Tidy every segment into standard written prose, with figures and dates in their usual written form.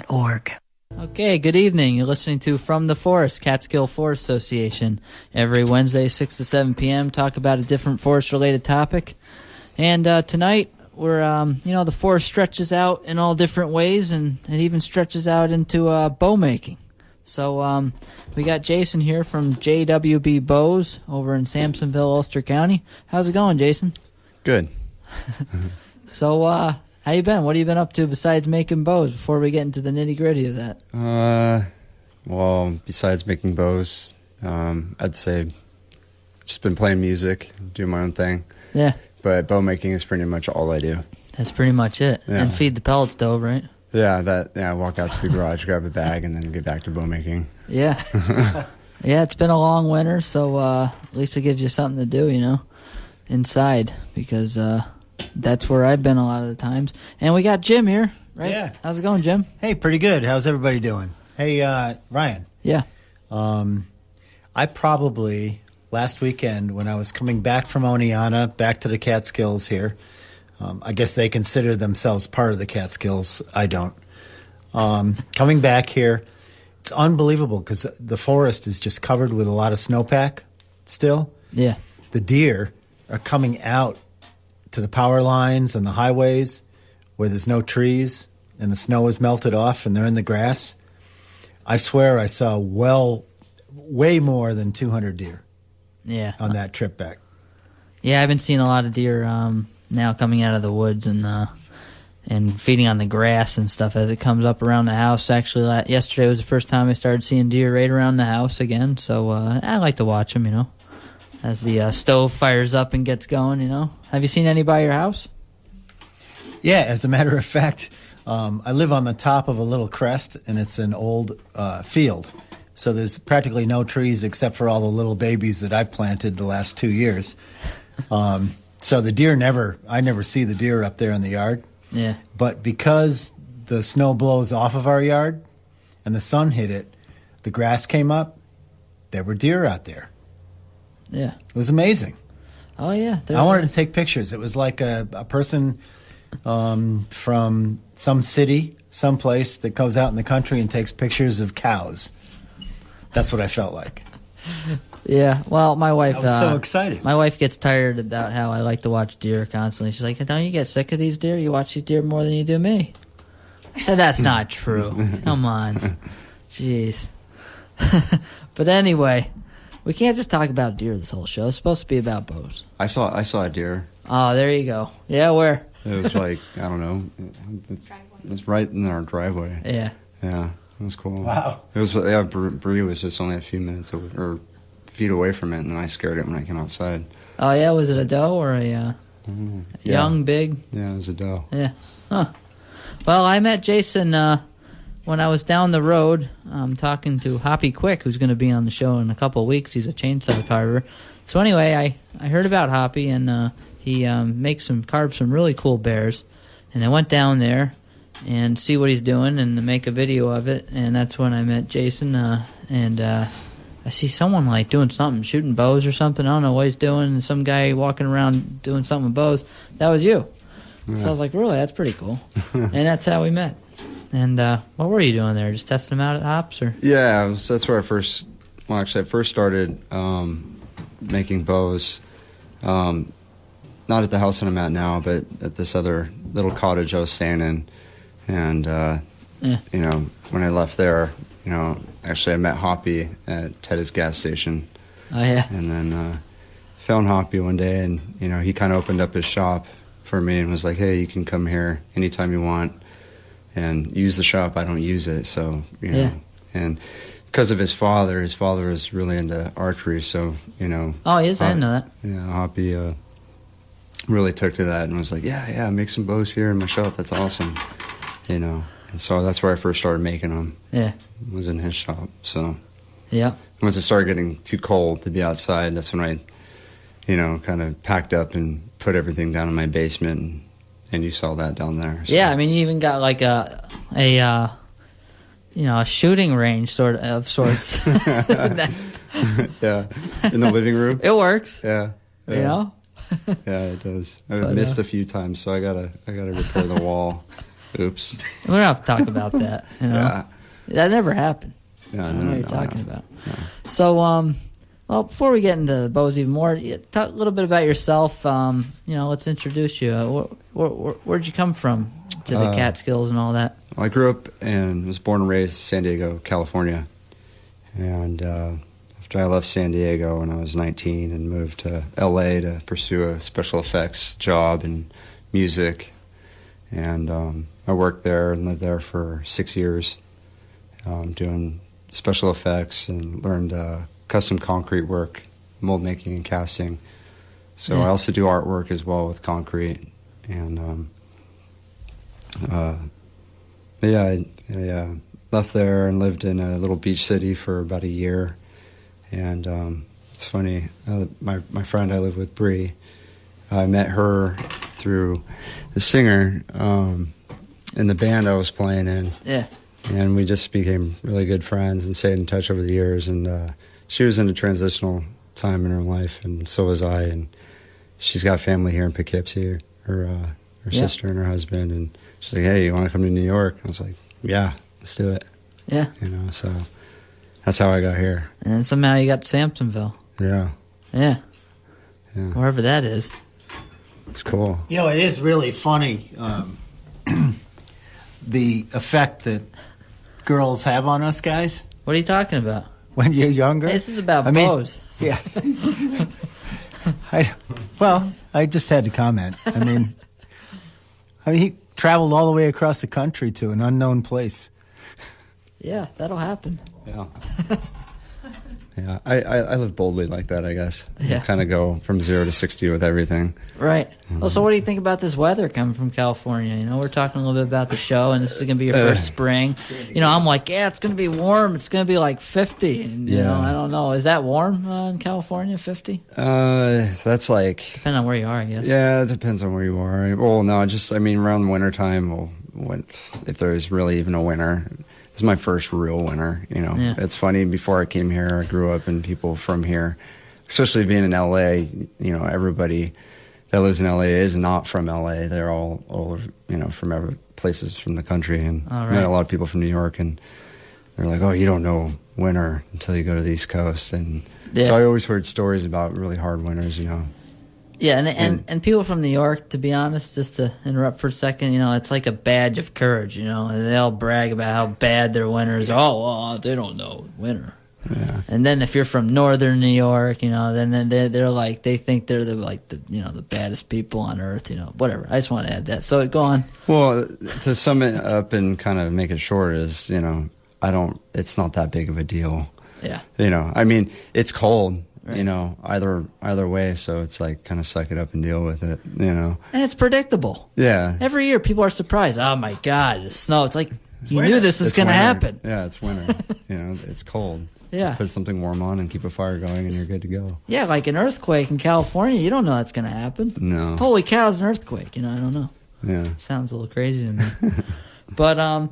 org. Okay, good evening. You're listening to From the Forest, Catskill Forest Association. Every Wednesday, 6 to 7 p.m., talk about a different forest-related topic. And tonight, we're, the forest stretches out in all different ways, and it even stretches out into bow making. So we got Jason here from JWB Bows over in Sampsonville, Ulster County. How's it going, Jason? Good. So, how you been? What have you been up to besides making bows before we get into the nitty-gritty of that? Well, besides making bows, I'd say just been playing music, doing my own thing. Yeah. But bow making is pretty much all I do. That's pretty much it. Yeah. And feed the pellet stove, right? Yeah, I walk out to the garage, grab a bag, and then get back to bow making. Yeah. Yeah, it's been a long winter, so at least it gives you something to do, inside, because that's where I've been a lot of the times. And we got Jim here, right? Yeah. How's it going, Jim? Hey, pretty good. How's everybody doing? Hey, Ryan. Yeah. I probably, last weekend, when I was coming back from Oneonta, back to the Catskills here, I guess they consider themselves part of the Catskills. I don't. Coming back here, it's unbelievable because the forest is just covered with a lot of snowpack still. Yeah. The deer are coming out to the power lines and the highways where there's no trees and the snow is melted off and they're in the grass. I swear I saw way more than 200 deer. Yeah. On that trip back. Yeah, I've been seeing a lot of deer now coming out of the woods and feeding on the grass and stuff as it comes up around the house. Actually, yesterday was the first time I started seeing deer right around the house again, so I like to watch them, as the stove fires up and gets going, Have you seen any by your house? Yeah, as a matter of fact, I live on the top of a little crest, and it's an old field. So there's practically no trees except for all the little babies that I've planted the last 2 years. So the deer I never see the deer up there in the yard. Yeah. But because the snow blows off of our yard and the sun hit it, the grass came up, there were deer out there. Yeah. It was amazing. Oh, yeah. I wanted to take pictures. It was like a person from some city, someplace that goes out in the country and takes pictures of cows. That's what I felt like. Yeah, well, my wife... I was so excited. My wife gets tired about how I like to watch deer constantly. She's like, don't you get sick of these deer? You watch these deer more than you do me. I said, that's not true. Come on. Jeez. But anyway, we can't just talk about deer this whole show. It's supposed to be about bows. I saw a deer. Oh, there you go. Yeah, where? It was like, I don't know. It was right in our driveway. Yeah. Yeah, it was cool. Wow. It was, Bree was just only a few minutes or feet away from it, and then I scared it when I came outside. Oh, yeah? Was it a doe or a young, big? Yeah, it was a doe. Yeah. Huh. Well, I met Jason when I was down the road talking to Hoppy Quick, who's going to be on the show in a couple of weeks. He's a chainsaw carver. So anyway, I heard about Hoppy, and he carves some really cool bears. And I went down there and see what he's doing and make a video of it. And that's when I met Jason, and I see someone like doing something, shooting bows or something. I don't know what he's doing. And some guy walking around doing something with bows. That was you. Yeah. So I was like, really? That's pretty cool. And that's how we met. And what were you doing there? Just testing them out at Hops? Or? Yeah, that's where I first started making bows. Not at the house that I'm at now, but at this other little cottage I was staying in. And, when I left there, actually I met Hoppy at Teddy's gas station. Oh, yeah. And then found Hoppy one day, and, he kind of opened up his shop for me and was like, hey, you can come here anytime you want and use the shop. I don't use it, so, Yeah. And because of his father was really into archery, so, Oh, he is? I didn't know that. Yeah, Hoppy really took to that and was like, yeah, make some bows here in my shop. That's awesome, And so that's where I first started making them. Yeah. It was in his shop, so. Yeah. Once it started getting too cold to be outside, that's when I, kind of packed up and put everything down in my basement, and you saw that down there. So. Yeah, I mean, you even got like a shooting range of sorts. Yeah, in the living room. It works. Yeah. Yeah, it does. I've missed a few times, so I gotta repair the wall. Oops. We don't have to talk about that. You know, Yeah. that never happened. Yeah, I don't know what you're talking no. about. So, well, before we get into the bows even more, talk a little bit about yourself. Let's introduce you. Where'd you come from to the Catskills and all that? Well, I grew up and was born and raised in San Diego, California. And after I left San Diego when I was 19 and moved to LA to pursue a special effects job in music. And I worked there and lived there for 6 years doing special effects and learned custom concrete work, mold making and casting. So I also do artwork as well with concrete. And I left there and lived in a little beach city for about a year. And it's funny, my friend I live with, Bree, I met her through the singer in the band I was playing in. Yeah. And we just became really good friends and stayed in touch over the years. And she was in a transitional time in her life, and so was I. And she's got family here in Poughkeepsie, her sister and her husband. And she's like, "Hey, you want to come to New York?" I was like, "Yeah, let's do it." Yeah. So that's how I got here. And then somehow you got to Sampsonville. Yeah. Yeah. Yeah. Wherever that is. It's cool. It is really funny, the effect that girls have on us guys What are you talking about? when you're younger. Hey, this is about I mean, bows. Yeah. I just had to comment. I mean, he traveled all the way across the country to an unknown place. Yeah, that'll happen. Yeah. Yeah, I live boldly like that, I guess. Yeah. Kind of go from 0 to 60 with everything. Right. Well, so what do you think about this weather coming from California? We're talking a little bit about the show, and this is going to be your first spring. I'm like, yeah, it's going to be warm. It's going to be like 50. And, I don't know. Is that warm in California, 50? That's like... Depending on where you are, I guess. Yeah, it depends on where you are. Well, no, around the wintertime, if there is really even a winter... This is my first real winter, Yeah. It's funny, before I came here, I grew up and people from here, especially being in LA, everybody that lives in LA is not from LA. They're all from places from the country. And I met a lot of people from New York, and they're like, "Oh, you don't know winter until you go to the East Coast." And so I always heard stories about really hard winters, Yeah, and people from New York, to be honest, just to interrupt for a second, it's like a badge of courage, and they all brag about how bad their winters are. Oh, well, they don't know winter. Yeah. And then if you're from northern New York, then they're like, they think they're the baddest people on earth, whatever. I just want to add that. So go on. Well, to sum it up and kind of make it short is, it's not that big of a deal. Yeah. It's cold. Right. Either way, so it's like kind of suck it up and deal with it, And it's predictable. Yeah. Every year people are surprised. Oh my God, the snow. It's like, you knew this was going to happen. Yeah, it's winter. It's cold. Yeah. Just put something warm on and keep a fire going and you're good to go. Yeah, like an earthquake in California, you don't know that's going to happen. No. Holy cow, it's an earthquake. I don't know. Yeah. Sounds a little crazy to me. But,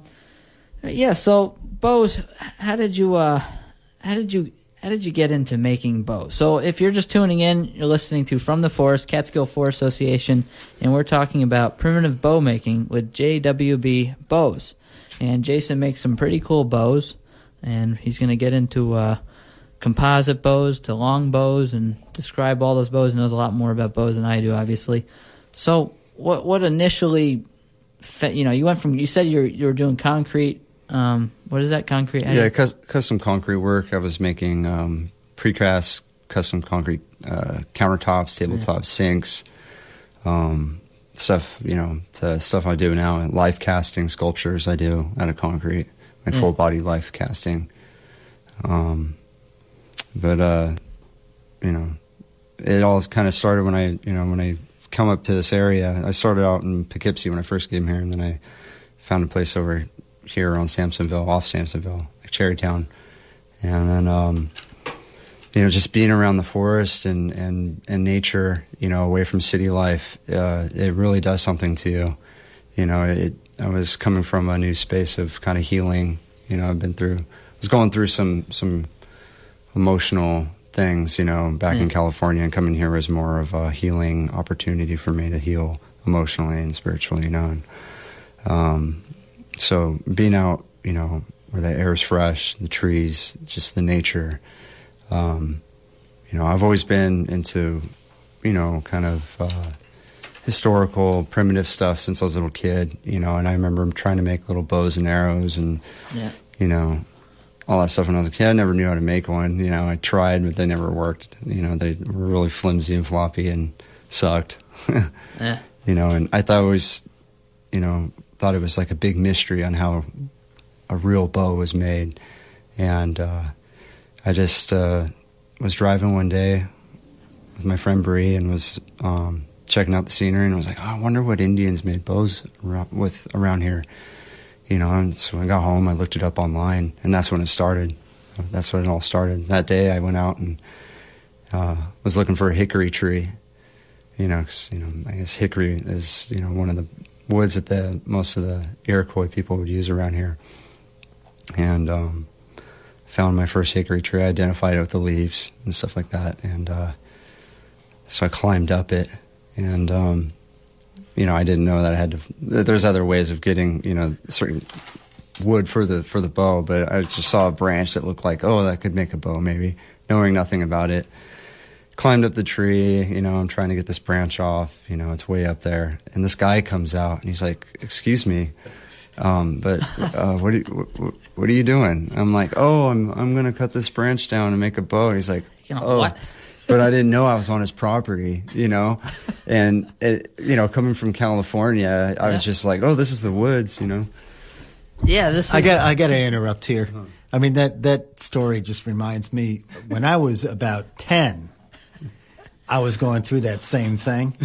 so, bows, how did you get into making bows? So if you're just tuning in, you're listening to From the Forest, Catskill Forest Association, and we're talking about primitive bow making with JWB Bows. And Jason makes some pretty cool bows, and he's going to get into composite bows to long bows and describe all those bows. He knows a lot more about bows than I do, obviously. So what initially, you went from, you said you were doing concrete. What is that, concrete? Yeah, custom concrete work. I was making precast custom concrete countertops, tabletops, sinks, stuff, to stuff I do now. And life casting sculptures I do out of concrete, like full body life casting. But it all kind of started when I come up to this area. I started out in Poughkeepsie when I first came here, and then I found a place over here on off Sampsonville, like Cherrytown. And then, just being around the forest and nature, away from city life, it really does something to you. I was coming from a new space of kind of healing. I was going through some emotional things, back in California, and coming here was more of a healing opportunity for me to heal emotionally and spiritually, And So being out, where the air is fresh, the trees, just the nature. I've always been into, kind of historical, primitive stuff since I was a little kid, and I remember trying to make little bows and arrows and, all that stuff when I was a kid. I never knew how to make one. I tried, but they never worked. They were really flimsy and floppy and sucked. Yeah. And I thought it was, thought it was like a big mystery on how a real bow was made. And I just was driving one day with my friend Bree and was checking out the scenery, and was like, I wonder what Indians made bows around here. And so when I got home, I looked it up online, and that's when it started. That's when it all started. That day I went out and was looking for a hickory tree, because, I guess hickory is, one of the woods that most of the Iroquois people would use around here. And found my first hickory tree, identified it with the leaves and stuff like that. And so I climbed up it, and I didn't know that I had to. There's other ways of getting, certain wood for the bow, but I just saw a branch that looked like, that could make a bow, maybe, knowing nothing about it. Climbed up the tree, I'm trying to get this branch off, it's way up there, and this guy comes out and he's like, "Excuse me, but what are you doing?" I'm like, I'm gonna cut this branch down and make a bow. He's like, what? But I didn't know I was on his property, and coming from California, I was just like, this is the woods, Yeah, this is... I got to interrupt here. I mean, that story just reminds me, when I was about 10, I was going through that same thing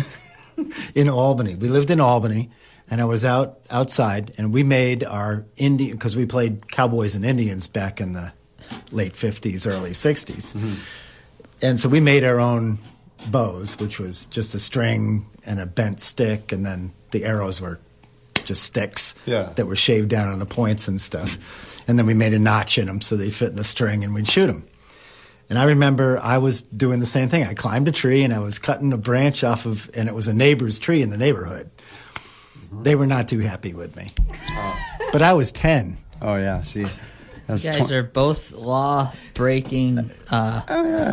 in Albany. We lived in Albany, and I was outside, and we made our Indian, because we played cowboys and Indians back in the late 50s, early 60s. Mm-hmm. And so we made our own bows, which was just a string and a bent stick, and then the arrows were just sticks that were shaved down on the points and stuff. And then we made a notch in them so they fit in the string, and we'd shoot them. And I remember I was doing the same thing. I climbed a tree, and I was cutting a branch off of, and it was a neighbor's tree in the neighborhood. Mm-hmm. They were not too happy with me. But I was 10. Oh, yeah, see. You guys are both law-breaking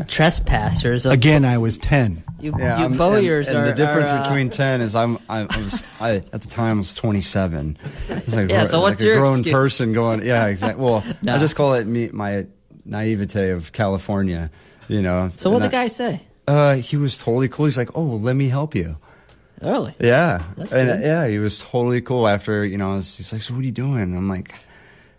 trespassers. Again, I was 10. You bowyers and are... the difference are, between 10 is I at the time was 27. I was like, so what's like your a grown excuse? person going, exactly. Well, No. I just call it my naivete of California, So what'd the guy say? He was totally cool. He's like, let me help you. Really? Yeah. That's and good. he was totally cool after, he's like, "So what are you doing?" And I'm like,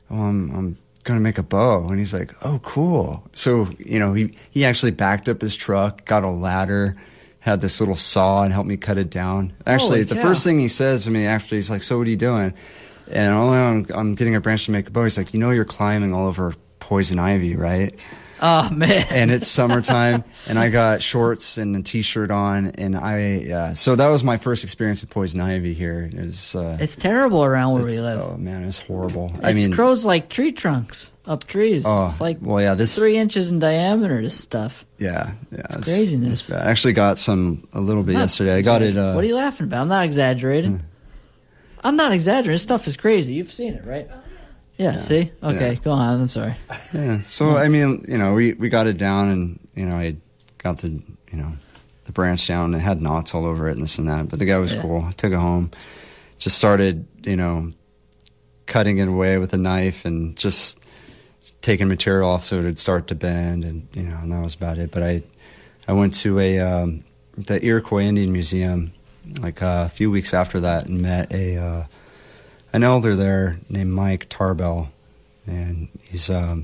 I'm going to make a bow. And he's like, "Oh, cool." So, he actually backed up his truck, got a ladder, had this little saw, and helped me cut it down. Actually, the first thing he says to me after, he's like, "So what are you doing?" And I'm getting a branch to make a bow. He's like, "You're climbing all over poison ivy, right?" Oh, man. And it's summertime, and I got shorts and a T-shirt on, and so that was my first experience with poison ivy here. It was, it's terrible around where we live. Oh, man, it's horrible. It grows like tree trunks up trees. It's like 3 inches in diameter, this stuff. Yeah. It's craziness. I actually got a little bit yesterday. I got it. What are you laughing about? I'm not exaggerating. I'm not exaggerating. This stuff is crazy. You've seen it, right? Yeah, see? Okay, go on. I'm sorry. Yeah, so, I mean, we got it down, and, I got the branch down, and it had knots all over it and this and that, but the guy was cool. I took it home, just started, cutting it away with a knife and just taking material off so it would start to bend, and, and that was about it. But I went to the Iroquois Indian Museum, like a few weeks after that, and met an elder there named Mike Tarbell, and he's a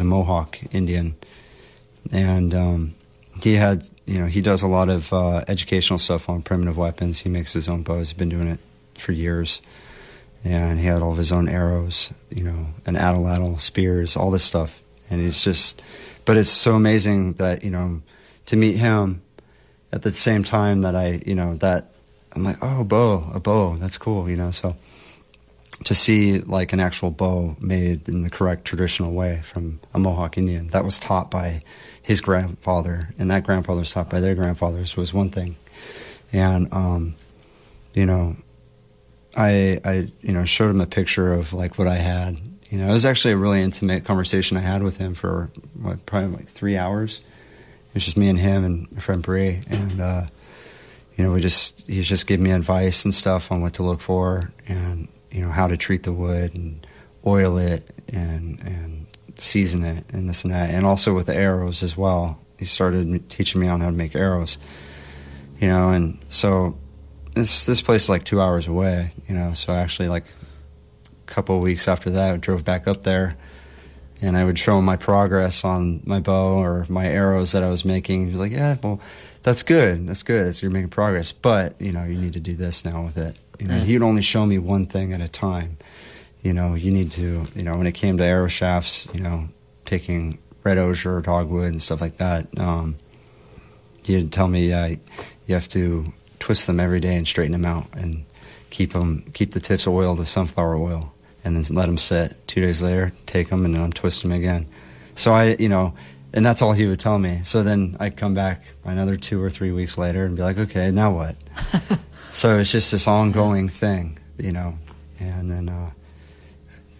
Mohawk Indian, and he had he does a lot of educational stuff on primitive weapons. He makes his own bows. He's been doing it for years, and he had all of his own arrows, and atlatl spears, all this stuff, and but it's so amazing that to meet him at the same time that that I'm like, a bow, that's cool, so to see like an actual bow made in the correct traditional way from a Mohawk Indian that was taught by his grandfather, and that grandfather was taught by their grandfathers, was one thing. And I showed him a picture of like what I had. It was actually a really intimate conversation I had with him for probably like 3 hours. It was just me and him and my friend Bree, and he just gave me advice and stuff on what to look for, and how to treat the wood and oil it and season it and this and that, and also with the arrows as well. He started teaching me on how to make arrows, and so this place is like 2 hours away, so actually like a couple of weeks after that I drove back up there, and I would show him my progress on my bow or my arrows that I was making. He was like, yeah, well, that's good, so you're making progress, but you need to do this now with it. He would only show me one thing at a time. You need to, when it came to arrow shafts, picking red osier or dogwood and stuff like that, he'd tell me you have to twist them every day and straighten them out and keep the tips oiled with sunflower oil, and then let them sit. 2 days later, take them and untwist them again. So and that's all he would tell me. So then I'd come back another 2 or 3 weeks later and be like, okay, now what? So it's just this ongoing thing, and then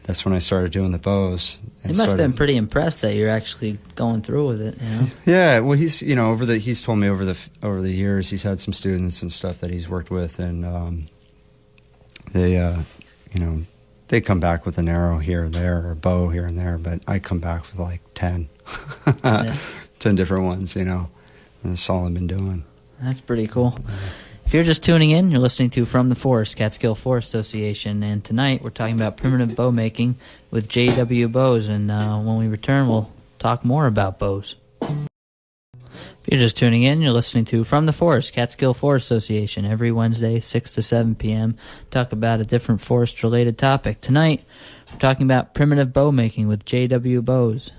that's when I started doing the bows. You must have been pretty impressed that you're actually going through with it, Yeah, well, he's he's told me over the years he's had some students and stuff that he's worked with, and they come back with an arrow here or there or a bow here and there, but I come back with like 10, 10 different ones, and that's all I've been doing. That's pretty cool. If you're just tuning in, you're listening to From the Forest, Catskill Forest Association, and tonight we're talking about primitive bow making with JWB Bows, and when we return, we'll talk more about bows. If you're just tuning in, you're listening to From the Forest, Catskill Forest Association, every Wednesday, 6 to 7 p.m., talk about a different forest-related topic. Tonight, we're talking about primitive bow making with JWB Bows.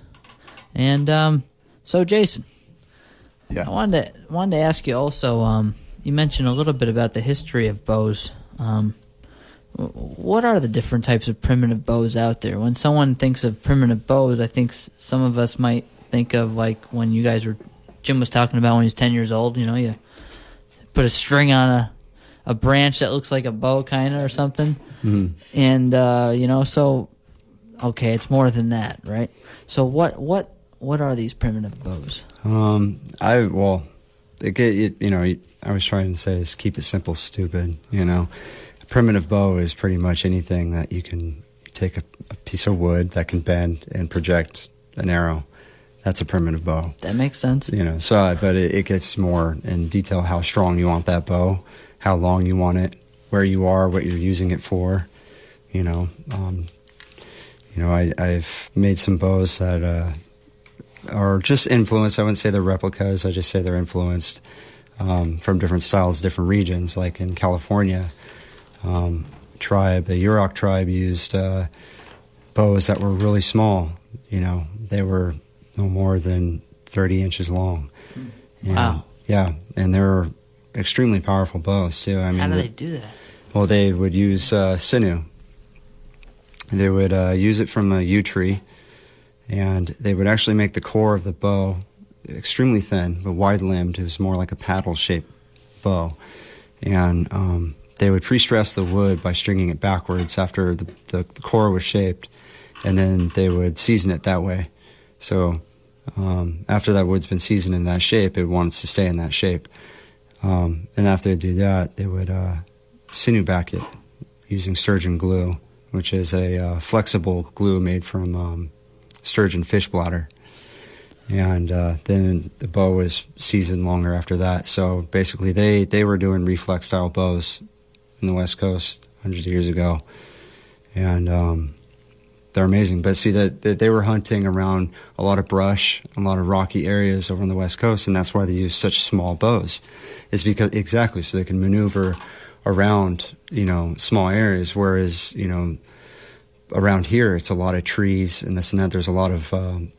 And so, Jason, I wanted to ask you also, you mentioned a little bit about the history of bows. What are the different types of primitive bows out there? When someone thinks of primitive bows, I think some of us might think of like when Jim was talking about when he was 10 years old, you put a string on a branch that looks like a bow kind of or something. Mm-hmm. And, so, okay, it's more than that, right? So what are these primitive bows? I was trying to say is keep it simple, stupid. A primitive bow is pretty much anything that you can take a piece of wood that can bend and project an arrow. That's a primitive bow. That makes sense. But it gets more in detail how strong you want that bow, how long you want it, where you are, what you're using it for. I've made some bows that are just influenced. I wouldn't say they're replicas. I just say they're influenced from different styles, different regions. Like in California, the WIOX tribe used bows that were really small. They were no more than 30 inches long. Wow. Yeah, and they're extremely powerful bows too. How do they do that? Well, they would use sinew. They would use it from a yew tree, and they would actually make the core of the bow extremely thin, but wide-limbed. It was more like a paddle-shaped bow. And they would pre-stress the wood by stringing it backwards after the core was shaped, and then they would season it that way. So after that wood's been seasoned in that shape, it wants to stay in that shape. And after they do that, they would sinew back it using sturgeon glue, which is a flexible glue made from sturgeon fish bladder. And then the bow was seasoned longer after that. So basically they were doing reflex style bows in the West Coast hundreds of years ago. And they're amazing. But see, that they were hunting around a lot of brush, a lot of rocky areas over on the West Coast, and that's why they use such small bows. It's because, exactly, so they can maneuver around, small areas, whereas, around here, it's a lot of trees and this and that. There's a lot of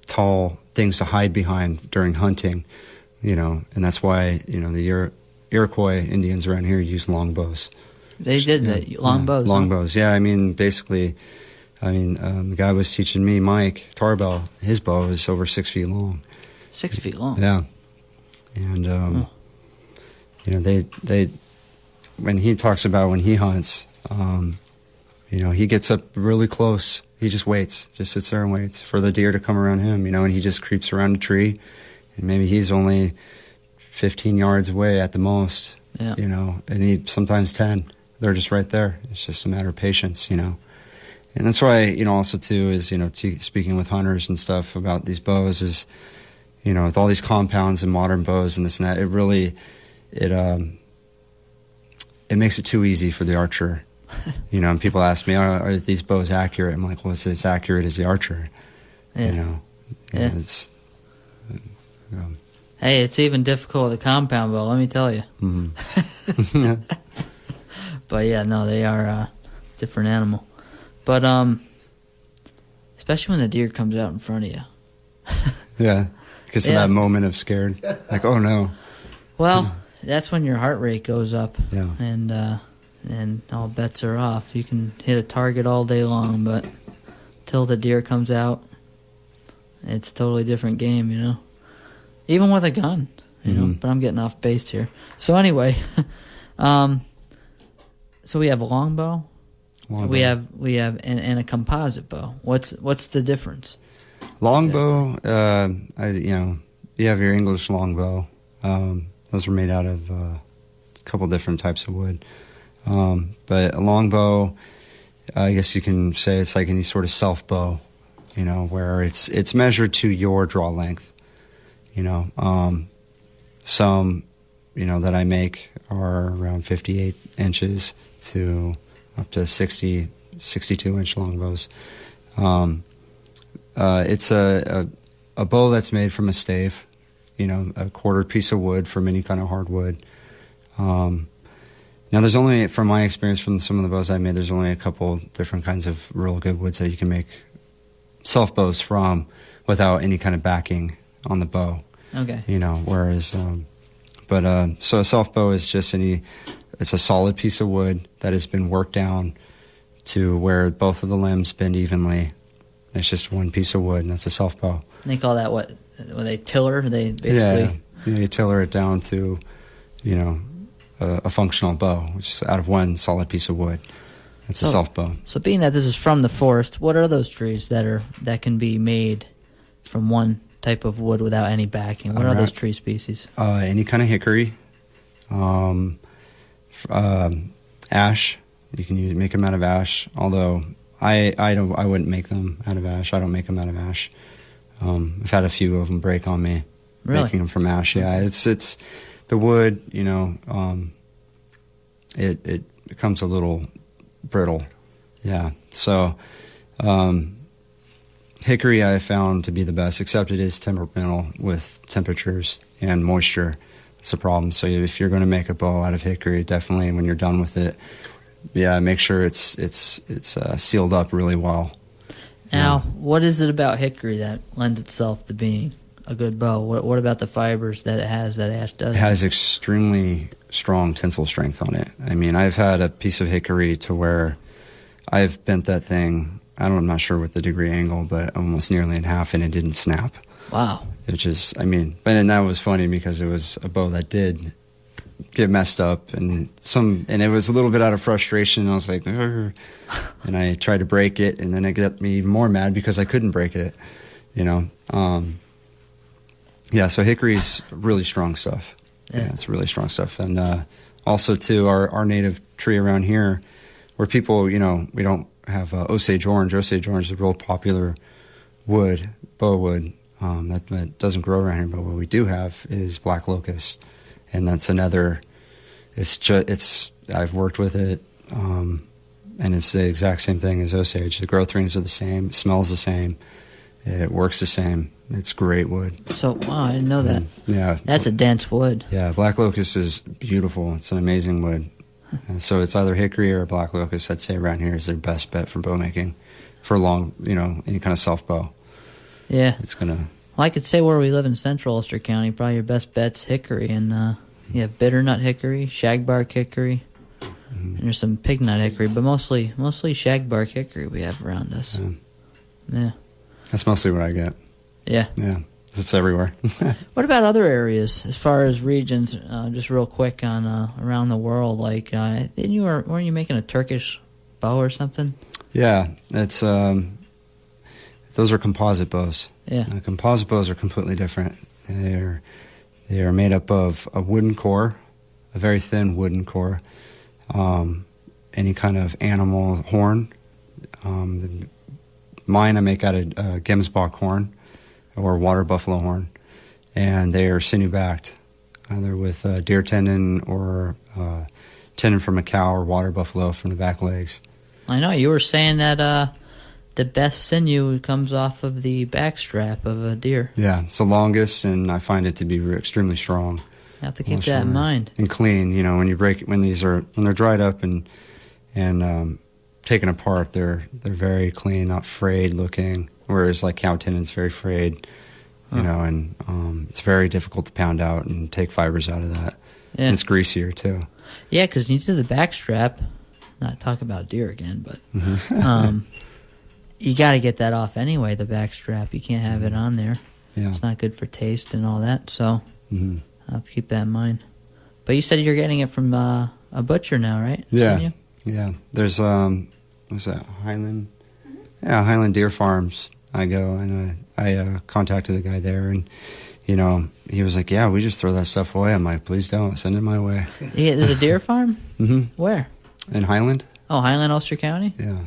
tall things to hide behind during hunting, and that's why, the Iroquois Indians around here use longbows. They did that, longbows. Longbows, yeah. The guy was teaching me, Mike Tarbell, his bow is over 6 feet long. 6 feet long? Yeah. And, when he talks about when he hunts, he gets up really close. He just waits, just sits there and waits for the deer to come around him, and he just creeps around a tree, and maybe he's only 15 yards away at the most, and he sometimes 10. They're just right there. It's just a matter of patience, And that's why, also too is, speaking with hunters and stuff about these bows is, with all these compounds and modern bows and this and that, it really, it makes it too easy for the archer. And people ask me, are these bows accurate? I'm like, well, it's as accurate as the archer. Yeah. It's. Hey, it's even difficult with a compound bow, let me tell you. Mm-hmm. But yeah, no, they are a different animal. But especially when the deer comes out in front of you. Yeah, because of that moment of scared, like, oh no. Well, that's when your heart rate goes up. Yeah. And all bets are off. You can hit a target all day long, but till the deer comes out, it's a totally different game, Even with a gun, But I'm getting off base here. So anyway, so we have a longbow. We have and a composite bow. What's the difference? Longbow, you have your English longbow. Those are made out of a couple different types of wood. But a longbow, I guess you can say it's like any sort of self bow, where it's measured to your draw length. Some, that I make are around 58 inches to up to 60, 62-inch longbows. It's a bow that's made from a stave, a quartered piece of wood from any kind of hardwood. Now, there's only, from my experience from some of the bows I made, there's only a couple different kinds of real good woods that you can make self bows from without any kind of backing on the bow. Okay. Whereas, so a self bow is just it's a solid piece of wood that has been worked down to where both of the limbs bend evenly. It's just one piece of wood, and that's a self bow. They call that what they tiller? They basically you tiller it down to, a functional bow, which is out of one solid piece of wood. It's a self bow. So, being that this is from the forest, what are those trees that can be made from one type of wood without any backing? What are those tree species? Any kind of hickory, ash. You can make them out of ash. Although I wouldn't make them out of ash. I don't make them out of ash. I've had a few of them break on me. Really? Making them from ash. Yeah, it's the wood. It becomes a little brittle. Yeah. So hickory I found to be the best, except it is temperamental with temperatures and moisture. It's a problem. So if you're going to make a bow out of hickory, definitely when you're done with it, make sure it's sealed up really well. Now, what is it about hickory that lends itself to being a good bow? What about the fibers that it has that ash doesn't? It has extremely strong tensile strength on it. I mean, I've had a piece of hickory to where I've bent that thing, I'm not sure what the degree angle, but almost nearly in half, and it didn't snap. Wow. Which is, and that was funny because it was a bow that did get messed up, and it was a little bit out of frustration. I was like, "Urgh." And I tried to break it, and then it got me even more mad because I couldn't break it. So hickory's really strong stuff. Yeah, it's really strong stuff. And also too, our native tree around here, where people, we don't have Osage orange. Osage orange is a real popular wood, bow wood. That doesn't grow around here, but what we do have is black locust, and that's another. I've worked with it, and it's the exact same thing as Osage. The growth rings are the same, it smells the same, it works the same. It's great wood. So wow, I didn't know that. Yeah, that's a dense wood. Yeah, black locust is beautiful. It's an amazing wood. And so it's either hickory or black locust. I'd say around here is their best bet for bow making, for long, any kind of self bow. Yeah. It's going to... Well, I could say where we live in central Ulster County, probably your best bet's hickory. And you have bitternut hickory, shagbark hickory, and there's some pignut hickory, but mostly shagbark hickory we have around us. Yeah. That's mostly what I get. Yeah. Yeah. It's everywhere. What about other areas as far as regions? Just real quick on around the world. Like, weren't you making a Turkish bow or something? Yeah, it's those are composite bows. Yeah, composite bows are completely different. They are made up of a wooden core, a very thin wooden core, any kind of animal horn. Mine I make out of Gemsbach horn or water buffalo horn, and they are sinew-backed, either with deer tendon or tendon from a cow or water buffalo from the back legs. I know you were saying that the best sinew comes off of the back strap of a deer. Yeah, it's the longest, and I find it to be extremely strong. You have to keep that in mind. And clean. You know, when you break, when they're dried up and taken apart, they're very clean, not frayed looking. Whereas like cow tendon's very frayed, you know, and it's very difficult to pound out and take fibers out of that. Yeah. And it's greasier too. Yeah, because you do the back strap. Not talk about deer again, but you got to get that off anyway. The back strap, you can't have it on there. Yeah. It's not good for taste and all that. So Mm-hmm. I'll have to keep that in mind. But you said you're getting it from a butcher now, right? Yeah. Sinew? Yeah. There's what's that, Highland? Yeah, Highland Deer Farms. I go and I contacted the guy there, and you know, he was like, "Yeah, we just throw that stuff away." I'm like, "Please don't send it my way." Yeah, there's a deer farm. Mm-hmm. Where? In Highland. Oh, Highland, Ulster County. Yeah.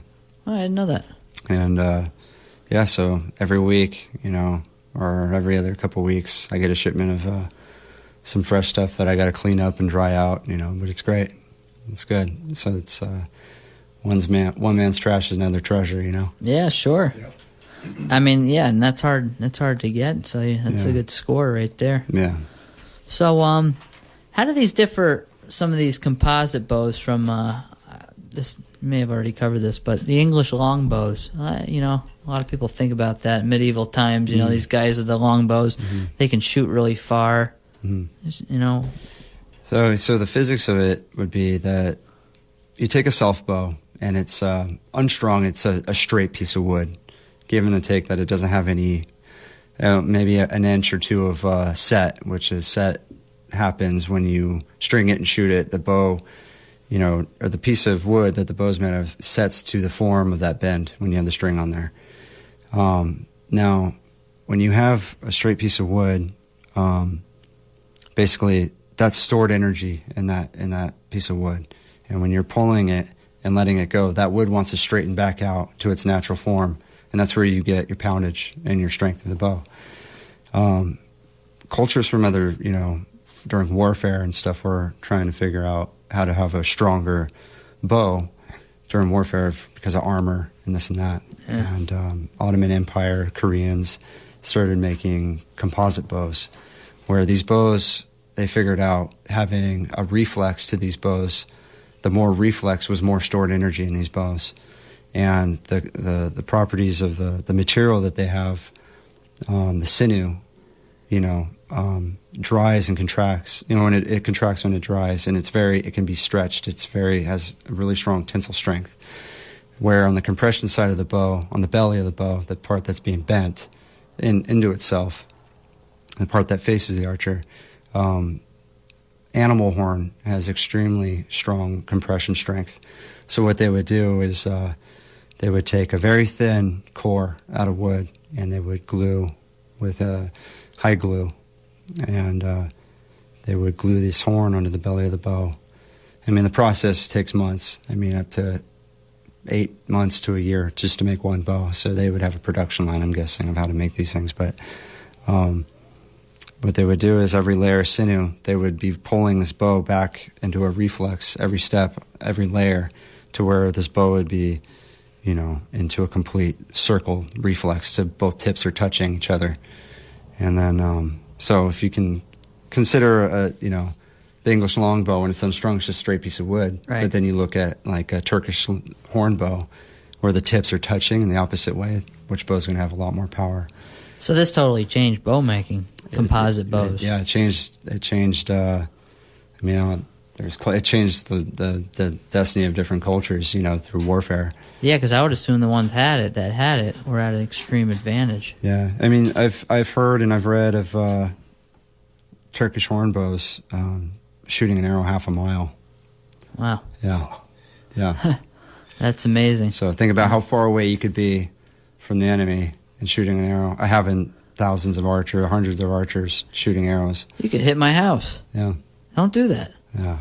Oh, I didn't know that. And yeah, so every week, you know, or every other couple of weeks, I get a shipment of some fresh stuff that I got to clean up and dry out. You know, but it's great. It's good. So it's one man's trash is another treasure. You know. Yeah, sure. Yep. I mean, yeah, and that's hard. That's hard to get. So that's a good score right there. Yeah. So, how do these differ? Some of these composite bows from this may have already covered this, but the English longbows. You know, a lot of people think about that in medieval times. You know, these guys with the longbows, they can shoot really far. You know. So the physics of it would be that you take a self bow and it's unstrung. It's a straight piece of wood, give and take that it doesn't have any, maybe an inch or two of set, which is set happens when you string it and shoot it. The bow, you know, or the piece of wood that the bow's made of sets to the form of that bend when you have the string on there. Now, when you have a straight piece of wood, basically that's stored energy in that piece of wood, and when you're pulling it and letting it go, that wood wants to straighten back out to its natural form, and that's where you get your poundage and your strength of the bow. Cultures from other, you know, during warfare and stuff, were trying to figure out how to have a stronger bow during warfare because of armor and this and that. Yeah. And Ottoman Empire, Koreans started making composite bows, where these bows, they figured out having a reflex to these bows. The more reflex was more stored energy in these bows. And the properties of the material that they have, the sinew, you know, dries and contracts. You know, when it contracts when it dries, and it can be stretched. Has a really strong tensile strength. Where on the compression side of the bow, on the belly of the bow, the part that's being bent into itself, the part that faces the archer, animal horn has extremely strong compression strength. So what they would do is they would take a very thin core out of wood, and they would glue with a high glue, and they would glue this horn onto the belly of the bow. I mean, the process takes months. I mean, up to 8 months to a year just to make one bow. So they would have a production line, I'm guessing, of how to make these things. But what they would do is every layer of sinew, they would be pulling this bow back into a reflex every step, every layer, to where this bow would be, you know, into a complete circle reflex to both tips are touching each other. And then, so if you can consider, you know, the English longbow, when it's unstrung, it's just a straight piece of wood. Right. But then you look at like a Turkish horn bow, where the tips are touching in the opposite way, which bow's going to have a lot more power. So this totally changed bow making, composite bows. It changed. I mean, it changed the destiny of different cultures, through warfare. Yeah, because I would assume the ones that had it were at an extreme advantage. Yeah, I mean, I've heard and I've read of Turkish horn bows shooting an arrow half a mile. Wow. Yeah. That's amazing. So think about how far away you could be from the enemy and shooting an arrow. I haven't thousands of archers, hundreds of archers shooting arrows. You could hit my house. Yeah. Don't do that. Yeah.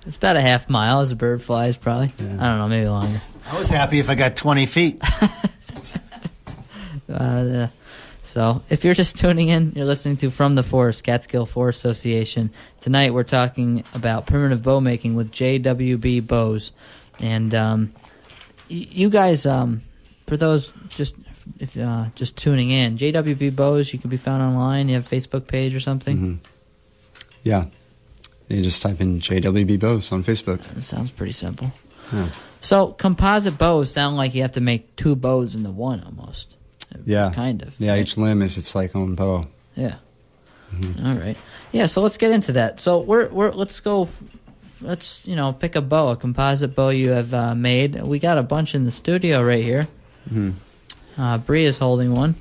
It's about a half mile as a bird flies, probably. Yeah. I don't know, maybe longer. I was happy if I got 20 feet. So if you're just tuning in, you're listening to From the Forest, Catskill Forest Association. Tonight we're talking about primitive bow making with JWB Bows. And you guys, for those just tuning in, JWB Bows, you can be found online. You have a Facebook page or something? Mm-hmm. Yeah. You just type in JWB Bows on Facebook. That sounds pretty simple. Yeah. So composite bows sound like you have to make two bows into one almost. Yeah. Kind of. Yeah, each limb is its like own bow. Yeah. Mm-hmm. All right. Yeah, so let's get into that. So let's pick a bow, a composite bow you have made. We got a bunch in the studio right here. Mm-hmm. Bree is holding one.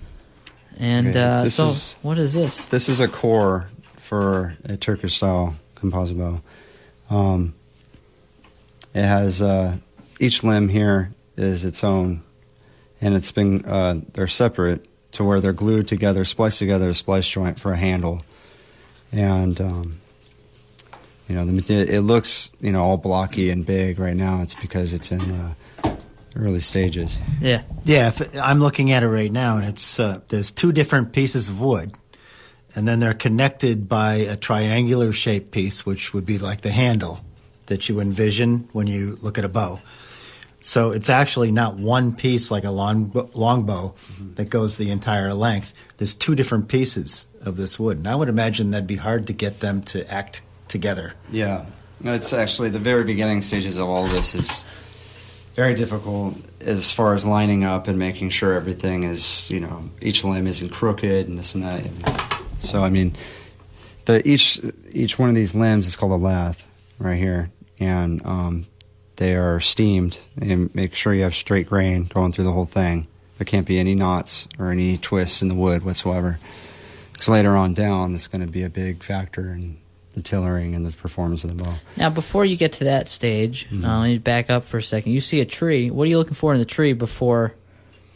And okay. What is this? This is a core for a Turkish style composite bow. It has each limb here is its own, and it's been they're separate to where they're glued together, spliced together, a splice joint for a handle, and it looks all blocky and big right now. It's because it's in the early stages. Yeah. I'm looking at it right now, and it's there's two different pieces of wood, and then they're connected by a triangular shaped piece, which would be like the handle that you envision when you look at a bow. So it's actually not one piece like a longbow that goes the entire length. There's two different pieces of this wood, and I would imagine that'd be hard to get them to act together. Yeah, it's actually the very beginning stages of all this is very difficult as far as lining up and making sure everything is, each limb isn't crooked and this and that. And so I mean, each one of these limbs is called a lath right here, and they are steamed and make sure you have straight grain going through the whole thing. There can't be any knots or any twists in the wood whatsoever. Because later on down, it's going to be a big factor in the tillering and the performance of the bow. Now, before you get to that stage, let me back up for a second. You see a tree. What are you looking for in the tree before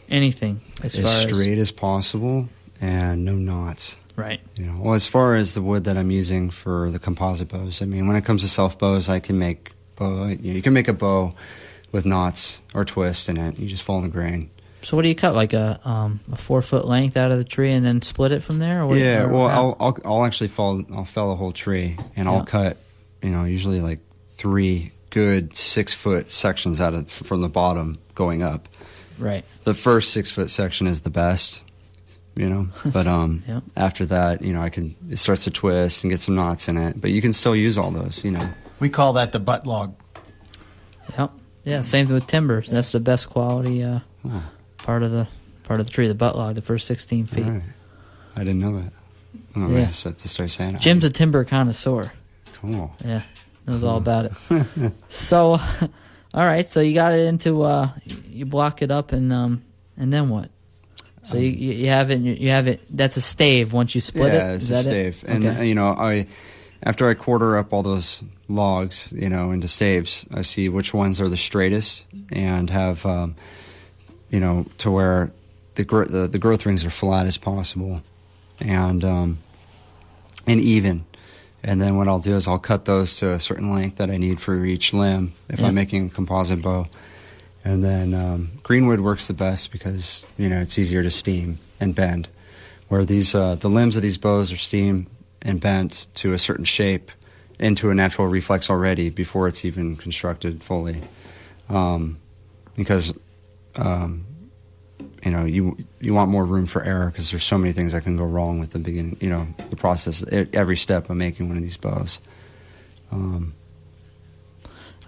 anything? As straight as possible and no knots. Right. Well, as far as the wood that I'm using for the composite bows, I mean, when it comes to self bows, I can make you can make a bow with knots or twists in it. You just follow the grain. So what do you cut? Like a 4-foot length out of the tree and then split it from there? I'll actually I'll fell a whole tree and I'll cut, usually like 3 good 6-foot sections from the bottom going up. Right. The first 6-foot section is the best, but after that, it starts to twist and get some knots in it, but you can still use all those, We call that the butt log. Yep. Yeah, same with timber. That's the best quality part of the tree, the butt log, the first 16 feet. Right. I didn't know that. I just have to start saying it. Jim's a timber connoisseur. Cool. Yeah, knows all about it. So, all right. So you got it into you block it up and then what? So you have it. That's a stave. Once you split it. Yeah, it's a stave, and after I quarter up all those logs, into staves, I see which ones are the straightest and have, to where the growth rings are flat as possible, and even. And then what I'll do is I'll cut those to a certain length that I need for each limb if I'm making a composite bow. And then greenwood works the best because it's easier to steam and bend. Where these the limbs of these bows are steamed and bent to a certain shape into a natural reflex already before it's even constructed fully, because you want more room for error because there's so many things that can go wrong with the beginning, the process, every step of making one of these bows.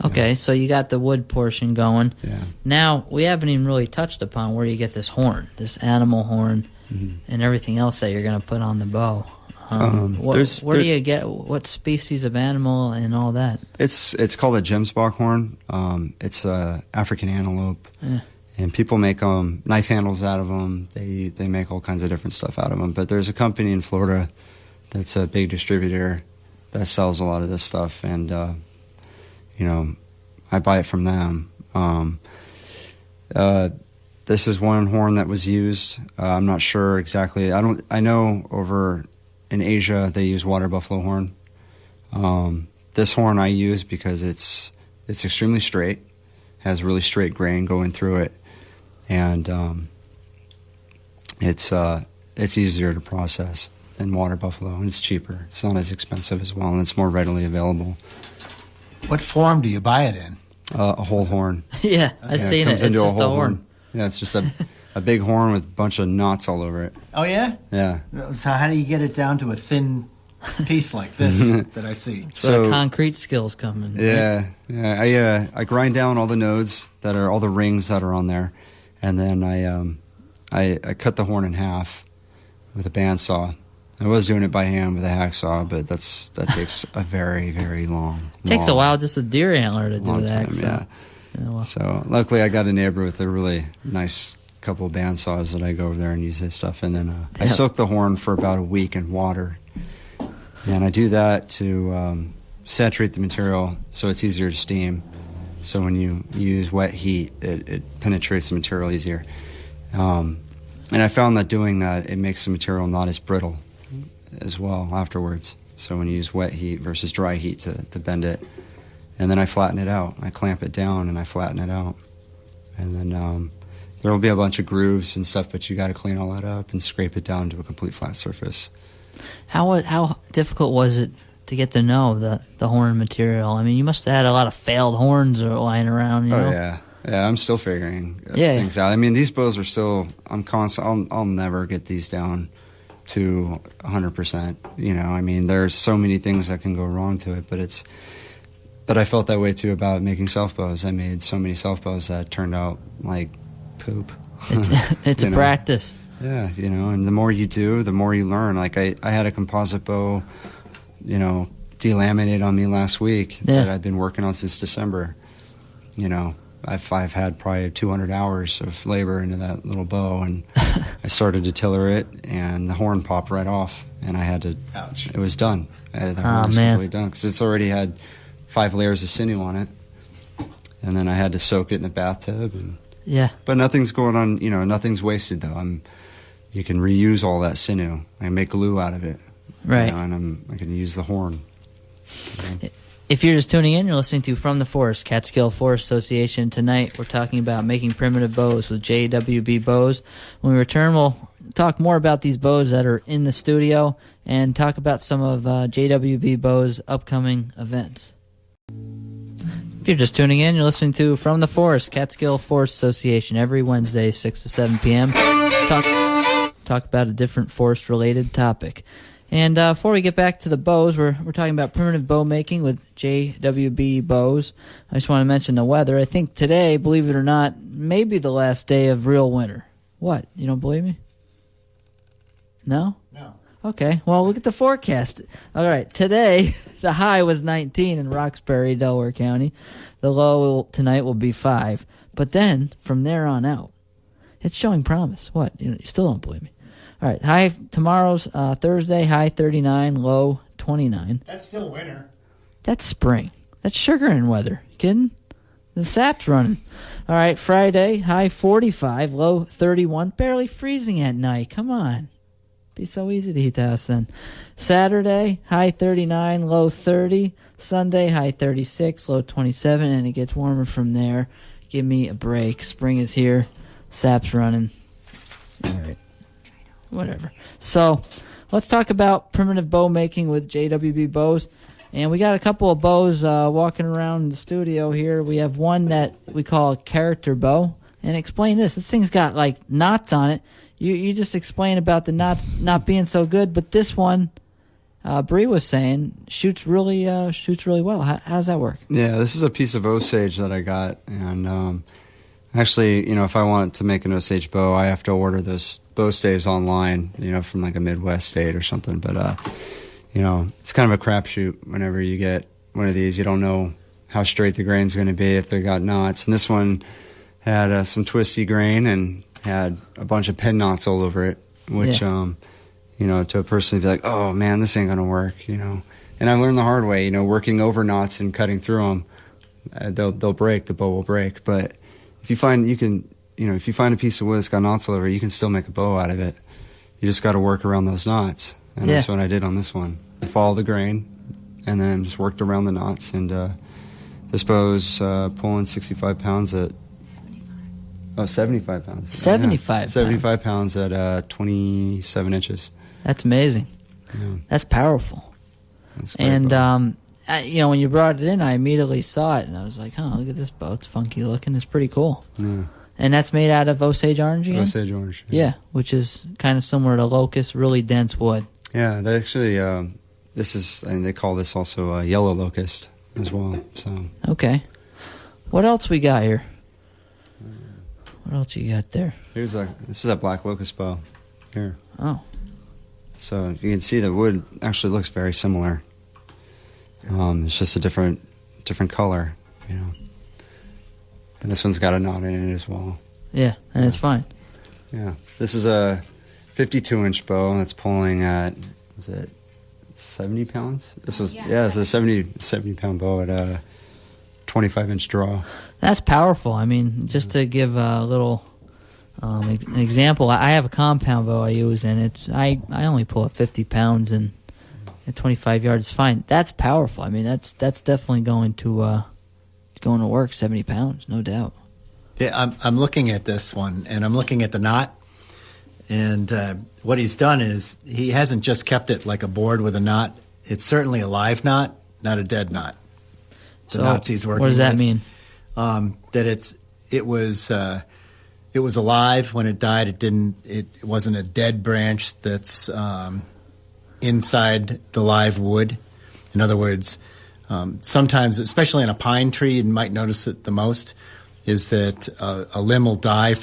Okay, so you got the wood portion going. Yeah. Now, we haven't even really touched upon where you get this horn, this animal horn, and everything else that you're going to put on the bow. Where do you get what species of animal and all that? It's called a gemsbok horn. It's a African antelope, and people make knife handles out of them. They make all kinds of different stuff out of them. But there's a company in Florida that's a big distributor that sells a lot of this stuff, and I buy it from them. This is one horn that was used. I'm not sure exactly. I know over in Asia they use water buffalo horn. This horn I use because it's extremely straight, has really straight grain going through it, and it's easier to process than water buffalo, and it's cheaper. It's not as expensive as well, and it's more readily available. What form do you buy it in? A whole horn. Yeah, I've seen it. It's into just a whole horn. Yeah, it's just a big horn with a bunch of knots all over it. Oh, yeah? Yeah. So how do you get it down to a thin piece like this that I see? So the concrete skills come in. Yeah, right? Yeah. I grind down all the nodes that are all the rings that are on there, and then I cut the horn in half with a bandsaw. I was doing it by hand with a hacksaw, but that takes a very, very long. It takes a while just a deer antler to do that. Yeah. Well. So luckily I got a neighbor with a really nice couple of bandsaws that I go over there and use his stuff. And then I soak the horn for about a week in water. And I do that to saturate the material so it's easier to steam. So when you use wet heat, it penetrates the material easier. And I found that doing that, it makes the material not as brittle as well afterwards. So when you use wet heat versus dry heat to bend it, and then I flatten it out. I clamp it down and I flatten it out, and then there will be a bunch of grooves and stuff, but you got to clean all that up and scrape it down to a complete flat surface. How difficult was it to get to know the horn material? I mean, you must have had a lot of failed horns lying around. You know? Yeah. I'm still figuring things out. I mean, these bows are still. I'll never get these down to 100%. I mean, there's so many things that can go wrong to it, but I felt that way too about making self bows. I made so many self bows that turned out like poop. It's a practice. Yeah, and the more you do, the more you learn. Like I had a composite bow, delaminated on me last week that I've been working on since December. I've had probably 200 hours of labor into that little bow, and I started to tiller it, and the horn popped right off, and I had to. Ouch! It was done. The horn was completely done because it's already had 5 layers of sinew on it, and then I had to soak it in a bathtub. But nothing's going on. Nothing's wasted though. You can reuse all that sinew. I make glue out of it. Right. And I can use the horn. If you're just tuning in, you're listening to From the Forest, Catskill Forest Association. Tonight, we're talking about making primitive bows with JWB Bows. When we return, we'll talk more about these bows that are in the studio and talk about some of JWB Bows' upcoming events. If you're just tuning in, you're listening to From the Forest, Catskill Forest Association, every Wednesday, 6 to 7 p.m. Talk about a different forest-related topic. And before we get back to the bows, we're talking about primitive bow making with JWB Bows. I just want to mention the weather. I think today, believe it or not, may be the last day of real winter. What? You don't believe me? No? No. Okay. Well, look at the forecast. All right. Today, the high was 19 in Roxbury, Delaware County. The low tonight will be 5. But then, from there on out, it's showing promise. What? You still don't believe me? All right, high tomorrow's Thursday, high 39, low 29. That's still winter. That's spring. That's sugaring weather. You kidding? The sap's running. All right, Friday, high 45, low 31, barely freezing at night. Come on. Be so easy to heat the house then. Saturday, high 39, low 30. Sunday, high 36, low 27, and it gets warmer from there. Give me a break. Spring is here. Sap's running. All right. Whatever. So let's talk about primitive bow making with JWB Bows. And we got a couple of bows walking around the studio here. We have one that we call a character bow. And explain this. This thing's got like knots on it. You just explain about the knots not being so good. But this one, Bree was saying shoots really well. How does that work? Yeah, this is a piece of Osage that I got, and actually, if I want to make an Osage bow, I have to order those bow staves online, from like a Midwest state or something. But it's kind of a crapshoot whenever you get one of these. You don't know how straight the grain's going to be if they got knots, and this one had some twisty grain and had a bunch of pin knots all over it, which to a person, be like, oh man, this ain't gonna work, And I learned the hard way, working over knots and cutting through them, they'll break. The bow will break. But if you find if you find a piece of wood that's got knots all over it, you can still make a bow out of it. You just got to work around those knots, and that's what I did on this one. I followed the grain, and then just worked around the knots. And this bow's pulling 65 pounds at 75 pounds. 75 pounds at 27 inches. That's amazing. Yeah. That's powerful. That's great And, bow. when you brought it in, I immediately saw it, and I was like, oh, look at this bow. It's funky looking. It's pretty cool. Yeah. And that's made out of Osage orange again? Osage orange. Yeah, which is kind of similar to locust, really dense wood. Yeah, they actually, they call this also a yellow locust as well. So. Okay. What else we got here? What else you got there? This is a black locust bow here. Oh. So you can see the wood actually looks very similar. It's just a different color, And this one's got a knot in it as well. Yeah, and it's fine. Yeah. This is a 52-inch bow that's pulling at, was it 70 pounds? This was, it's a 70-pound bow at a 25-inch draw. That's powerful. I mean, just to give a little example, I have a compound bow I use, and I only pull at 50 pounds, and at 25 yards is fine. That's powerful. I mean, that's definitely going to work. 70 pounds, no doubt. Yeah, I'm looking at this one, and I'm looking at the knot. And what he's done is he hasn't just kept it like a board with a knot. It's certainly a live knot, not a dead knot. The knots he's working with. What does that mean? That it was alive when it died. It wasn't a dead branch that's inside the live wood. In other words, sometimes, especially in a pine tree, you might notice it the most, is that a limb will die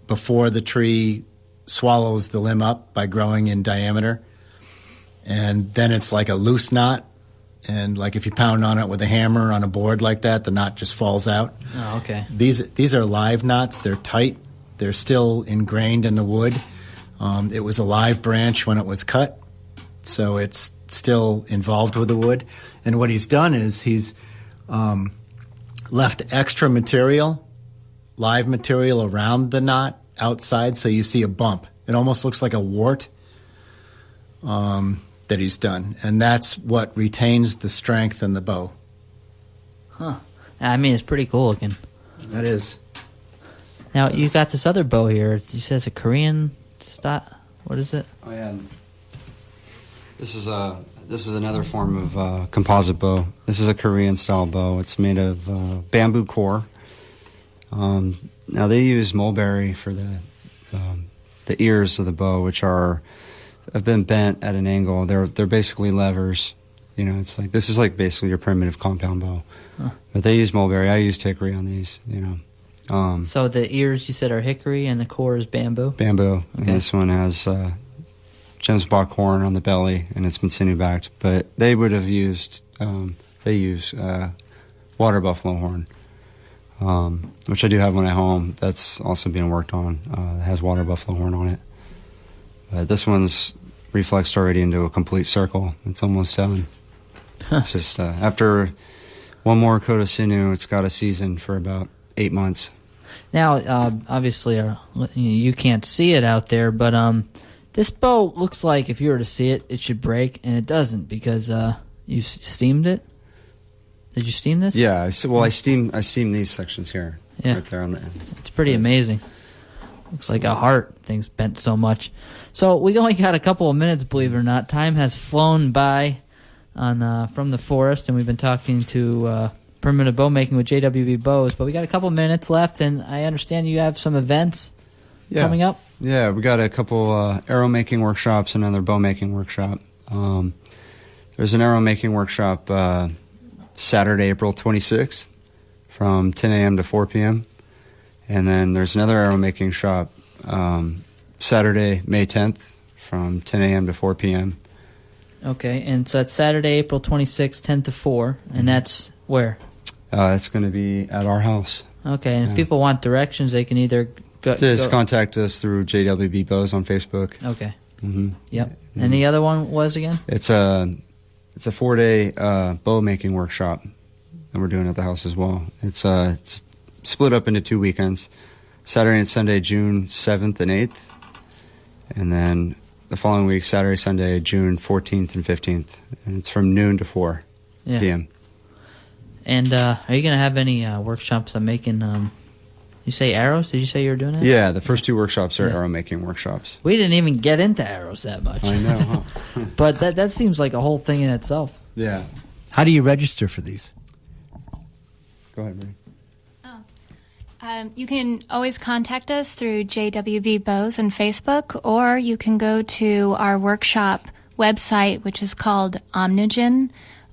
before the tree swallows the limb up by growing in diameter. And then it's like a loose knot. And like if you pound on it with a hammer on a board like that, the knot just falls out. Oh, okay. These are live knots. They're tight. They're still ingrained in the wood. It was a live branch when it was cut, so it's still involved with the wood. And what he's done is he's left extra material, live material around the knot outside, so you see a bump. It almost looks like a wart that he's done, and that's what retains the strength in the bow. Huh. I mean, it's pretty cool looking. That is. Now, you got this other bow here. You said it's a Korean style. What is it? Oh yeah. This is another form of composite bow. This is a Korean style bow. It's made of bamboo core. Now they use mulberry for the ears of the bow, which have been bent at an angle. They're basically levers. It's like this is like basically your primitive compound bow. Huh. But they use mulberry. I use hickory on these. So the ears you said are hickory, and the core is bamboo. Bamboo, okay. And this one has gemsbok horn on the belly, and it's been sinew backed. But they would have used water buffalo horn, which I do have one at home. That's also being worked on. It has water buffalo horn on it. But this one's reflexed already into a complete circle. It's almost done. Huh. It's just after one more coat of sinew, it's got a season for about 8 months. Now, obviously, you can't see it out there, but this bow looks like if you were to see it, it should break, and it doesn't because you steamed it. Did you steam this? Yeah. I steam these sections here. Yeah. Right there on the end. It's pretty amazing. Looks like a heart. Things bent so much. So we only got a couple of minutes, believe it or not. Time has flown by from the forest, and we've been talking to primitive bow making with JWB Bows. But we got a couple minutes left, and I understand you have some events coming up. Yeah, we got a couple arrow making workshops and another bow making workshop There's an arrow making workshop Saturday, April 26th from 10 a.m. to 4 p.m. And then there's another arrow making shop Saturday, May 10th from 10 a.m. to 4 p.m. Okay, and so that's Saturday, April 26th, 10 to 4, and that's where? It's going to be at our house. Okay, and if people want directions, they can either Just contact us through JWB Bows on Facebook. Okay. Mm-hmm. Yep. Mm-hmm. And the other one was again? It's a 4-day bow making workshop that we're doing at the house as well. It's split up into 2 weekends, Saturday and Sunday, June 7th and 8th, and then the following week, Saturday, Sunday, June 14th and 15th. And it's from noon to 4 p.m. And are you going to have any workshops on making, you say arrows? Did you say you were doing that? Yeah, the first 2 workshops are arrow making workshops. We didn't even get into arrows that much. I know, huh? But that seems like a whole thing in itself. Yeah. How do you register for these? Go ahead, Marie. You can always contact us through JWB Bows on Facebook, or you can go to our workshop website, which is called Omnigen,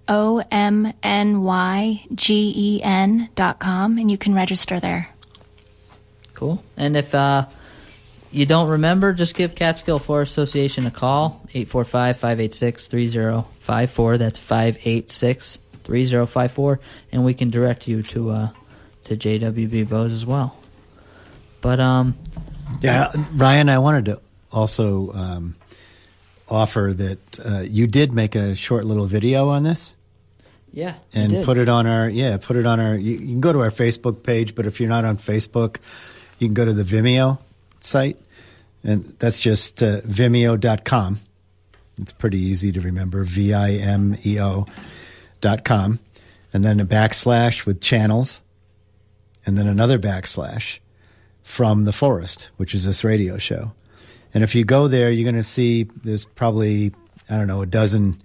OMNYGEN.com, and you can register there. Cool. And if you don't remember, just give Catskill Forest Association a call, 845-586-3054. That's 586-3054, and we can direct you to JWB Bows as well. But yeah, Ryan, I wanted to also offer that you did make a short little video on this. Yeah, and put it on our you can go to our Facebook page, but if you're not on Facebook, you can go to the Vimeo site, and that's just Vimeo.com. It's pretty easy to remember, Vimeo.com, and then a backslash with channels, and then another backslash from the forest, which is this radio show. And if you go there, you're going to see there's probably, a dozen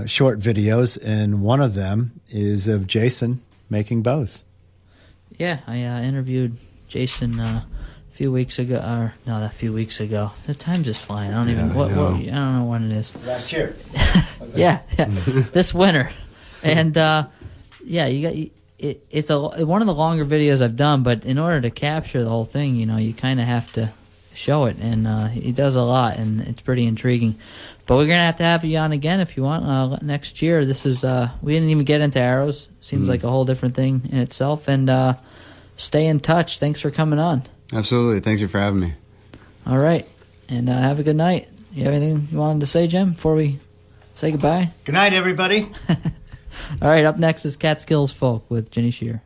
short videos, and one of them is of Jason making bows. Yeah, I interviewed Jason a few weeks ago. Not a few weeks ago. The time's just flying. I don't even. I don't know when it is. Last year. yeah. This winter, and you got. It's one of the longer videos I've done, but in order to capture the whole thing, you kind of have to show it, and he does a lot, and it's pretty intriguing. But we're gonna have you on again if you want next year. This is we didn't even get into arrows. Seems like a whole different thing in itself, and stay in touch. Thanks for coming on. Absolutely, thank you for having me. All right, and have a good night. You have anything you wanted to say, Jim, before we say goodbye? Good night, everybody. All right, up next is Catskills Folk with Jenny Shear.